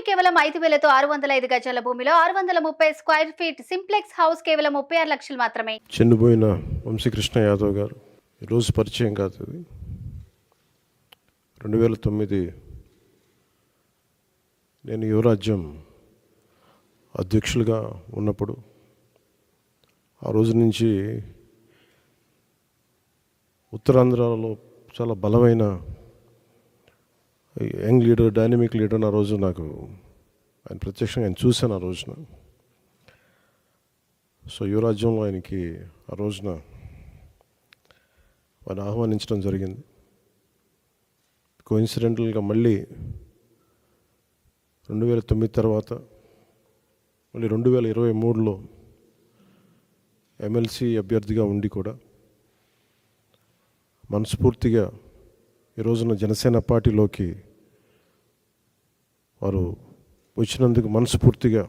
కేవలం 5,000తో 605 గజాల భూమిలో 630 స్క్వేర్ ఫీట్ సింప్లెక్స్ హౌస్ కేవలం 36 లక్షలు మాత్రమే. చనిపోయిన వంశీకృష్ణ యాదవ్ గారు ఈరోజు పరిచయం కాదు. ఇది 2009 నేను యువరాజ్యం అధ్యక్షులుగా ఉన్నప్పుడు ఆ రోజు నుంచి ఉత్తరాంధ్రలో చాలా బలమైన యంగ్ లీడర్, డైనమిక్ లీడర్. ఆ రోజు నాకు ఆయన ప్రత్యక్షంగా ఆయన చూశాను ఆ రోజున. సో యువరాజ్యంలో ఆయనకి ఆ రోజున వారిని ఆహ్వానించడం జరిగింది. కోఇన్సిడెంటల్గా మళ్ళీ 2009 తర్వాత మళ్ళీ 2023లో ఎమ్మెల్సీ అభ్యర్థిగా ఉండి కూడా మనస్ఫూర్తిగా ఈ రోజున జనసేన పార్టీలోకి వారు వచ్చినందుకు మనస్ఫూర్తిగా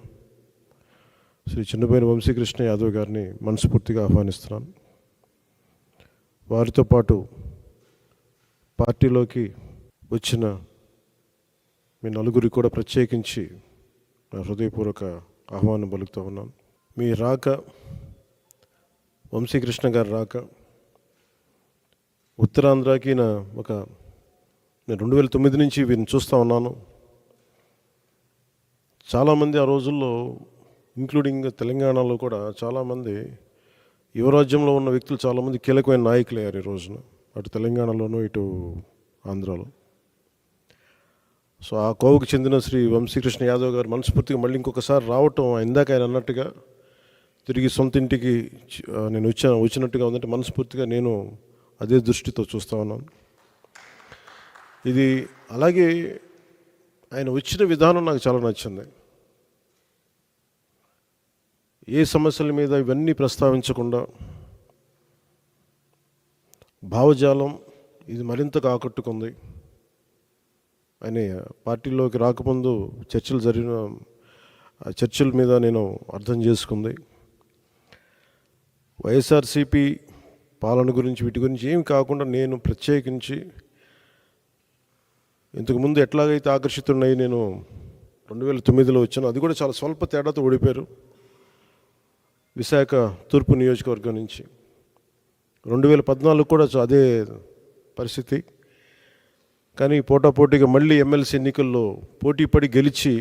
శ్రీ చిన్నబోయిన వంశీకృష్ణ యాదవ్ గారిని మనస్ఫూర్తిగా ఆహ్వానిస్తున్నాను. వారితో పాటు పార్టీలోకి వచ్చిన మీ నలుగురికి కూడా ప్రత్యేకించి నా హృదయపూర్వక ఆహ్వానం పలుకుతూ ఉన్నాను. మీ రాక, వంశీకృష్ణ గారి రాక ఉత్తరాంధ్రకి నేను 2009 నుంచి వీరిని చూస్తూ ఉన్నాను. చాలామంది ఆ రోజుల్లో ఇంక్లూడింగ్ తెలంగాణలో కూడా చాలామంది యువరాజ్యంలో ఉన్న వ్యక్తులు చాలామంది కీలకమైన నాయకులు అయ్యారు ఈ రోజున, అటు తెలంగాణలోనూ ఇటు ఆంధ్రాలో. సో ఆ కోవకు చెందిన శ్రీ వంశీకృష్ణ యాదవ్ గారు మనస్ఫూర్తిగా మళ్ళీ ఇంకొకసారి రావటం, ఇందాక ఆయన అన్నట్టుగా తిరిగి సొంత ఇంటికి నేను వచ్చినట్టుగా ఉందంటే మనస్ఫూర్తిగా నేను అదే దృష్టితో చూస్తూ ఉన్నాను. ఇది అలాగే ఆయన వచ్చిన విధానం నాకు చాలా నచ్చింది. ఏ సమస్యల మీద ఇవన్నీ ప్రస్తావించకుండా భావజాలం ఇది మరింతగా ఆకట్టుకుంది. ఆయన పార్టీలోకి రాకముందు చర్చల మీద నేను అర్థం చేసుకుంది. వైఎస్ఆర్సీపీ పాలన గురించి వీటి గురించి ఏమి కాకుండా నేను ప్రత్యేకించి ఇంతకుముందు ఎట్లాగైతే ఆకర్షితున్నాయి నేను 2009లో వచ్చాను, అది కూడా చాలా స్వల్ప తేడాతో ఓడిపోయారు విశాఖ తూర్పు నియోజకవర్గం నుంచి. 2014 కూడా అదే పరిస్థితి. కానీ పోటాపోటీగా మళ్ళీ ఎమ్మెల్సీ ఎన్నికల్లో పోటీపడి గెలిచి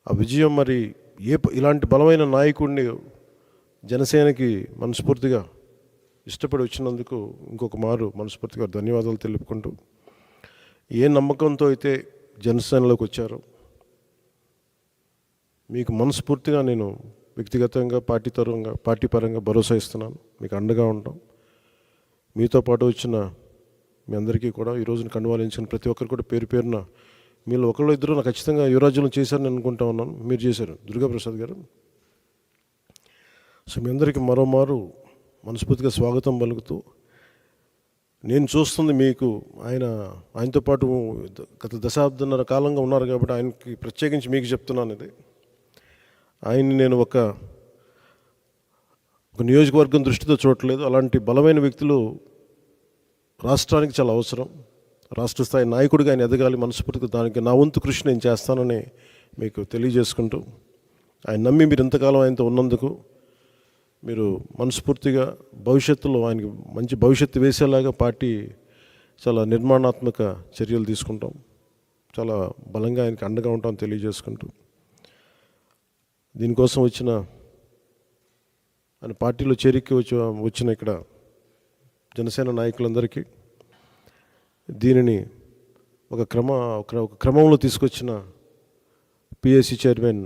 ఆ విజయం మరి ఇలాంటి బలమైన నాయకుడిని జనసేనకి మనస్ఫూర్తిగా ఇష్టపడి వచ్చినందుకు ఇంకొక మారు మనస్ఫూర్తిగా ధన్యవాదాలు తెలుపుకుంటూ, ఏ నమ్మకంతో అయితే జనసేనలోకి వచ్చారో మీకు మనస్ఫూర్తిగా నేను వ్యక్తిగతంగా పార్టీ పరంగా భరోసా ఇస్తున్నాను. మీకు అండగా ఉంటాం. మీతో పాటు వచ్చిన మీ అందరికీ కూడా ఈ రోజున కండువాలించిన ప్రతి ఒక్కరు కూడా పేరు పేరున మీలో ఒకళ్ళు ఇద్దరు నాకు ఖచ్చితంగా యువరాజ్యంలో చేశారని అనుకుంటా ఉన్నాను. మీరు చేశారు, దుర్గాప్రసాద్ గారు. సో మీ అందరికీ మరోమారు మనస్ఫూర్తిగా స్వాగతం పలుకుతూ, నేను చూస్తుంది మీకు ఆయనతో పాటు గత దశాబ్దన్నర కాలంగా ఉన్నారు కాబట్టి ఆయనకి ప్రత్యేకించి మీకు చెప్తున్నాను. ఇది ఆయన్ని నేను ఒక నియోజకవర్గం దృష్టితో చూడట్లేదు. అలాంటి బలమైన వ్యక్తులు రాష్ట్రానికి చాలా అవసరం. రాష్ట్ర స్థాయి నాయకుడిగా ఆయన ఎదగాలి. మనస్ఫూర్తిగా దానికి నా వంతు కృషి నేను చేస్తానని మీకు తెలియజేసుకుంటూ, ఆయన నమ్మి మీరు ఇంతకాలం ఆయనతో ఉన్నందుకు మీరు మనస్ఫూర్తిగా భవిష్యత్తులో ఆయనకి మంచి భవిష్యత్తు వేసేలాగా పార్టీ చాలా నిర్మాణాత్మక చర్యలు తీసుకుంటాం. చాలా బలంగా ఆయనకి అండగా ఉంటామని తెలియజేసుకుంటూ, దీనికోసం ఆయన పార్టీలో చేరిక వచ్చిన ఇక్కడ జనసేన నాయకులందరికీ, దీనిని ఒక క్రమంలో తీసుకొచ్చిన పిఎస్సి చైర్మన్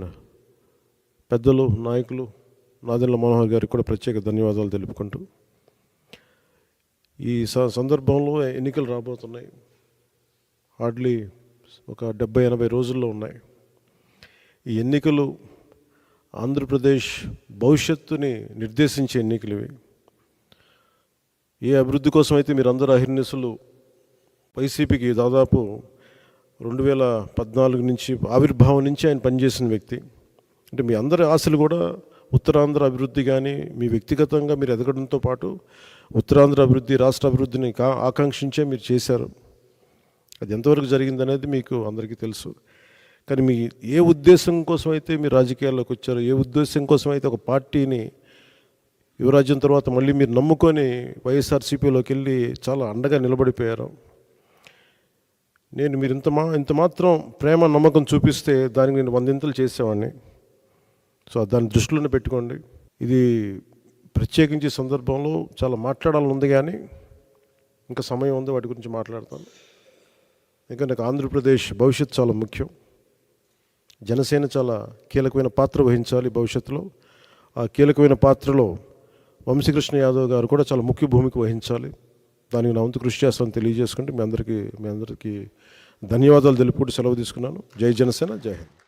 పెద్దలు నాయకులు నాదెండ్ల మనోహర్ గారికి కూడా ప్రత్యేక ధన్యవాదాలు తెలుపుకుంటూ, ఈ సందర్భంలో ఎన్నికలు రాబోతున్నాయి. హార్డ్లీ ఒక 70-80 రోజుల్లో ఉన్నాయి. ఈ ఎన్నికలు ఆంధ్రప్రదేశ్ భవిష్యత్తుని నిర్దేశించే ఎన్నికలు ఇవి. ఏ అభివృద్ధి కోసం అయితే మీరందరూ అహిర్నిశలు వైసీపీకి దాదాపు 2014 నుంచి ఆవిర్భావం నుంచి ఆయన పనిచేసిన వ్యక్తి. అంటే మీ అందరి ఆశలు కూడా ఉత్తరాంధ్ర అభివృద్ధి కానీ మీ వ్యక్తిగతంగా మీరు ఎదగడంతో పాటు ఉత్తరాంధ్ర అభివృద్ధి, రాష్ట్ర అభివృద్ధిని ఆకాంక్షించే మీరు చేశారు. అది ఎంతవరకు జరిగిందనేది మీకు అందరికీ తెలుసు. కానీ మీ ఏ ఉద్దేశం కోసం అయితే మీరు రాజకీయాల్లోకి వచ్చారో, ఏ ఉద్దేశం కోసం అయితే ఒక పార్టీని యువరాజ్యం తర్వాత మళ్ళీ మీరు నమ్ముకొని వైఎస్ఆర్సీపీలోకి వెళ్ళి చాలా అండగా నిలబడిపోయారు. నేను మీరు ఇంత మాత్రం ప్రేమ నమ్మకం చూపిస్తే దానికి నేను 100 చేసేవాడిని. సో దాన్ని దృష్టిలోనే పెట్టుకోండి. ఇది ప్రత్యేకించి సందర్భంలో చాలా మాట్లాడాలని ఉంది, కానీ ఇంకా సమయం ఉంది, వాటి గురించి మాట్లాడతాను. ఇంకా నాకు ఆంధ్రప్రదేశ్ భవిష్యత్తు చాలా ముఖ్యం. జనసేన చాలా కీలకమైన పాత్ర వహించాలి భవిష్యత్తులో. ఆ కీలకమైన పాత్రలో వంశీకృష్ణ యాదవ్ గారు కూడా చాలా ముఖ్య భూమిక వహించాలి. దానికి నా వంతు కృషి చేస్తాను తెలియజేసుకుంటే మీ అందరికీ ధన్యవాదాలు తెలుపుకుంటూ సెలవు తీసుకున్నాను. జై జనసేన, జై హింద్.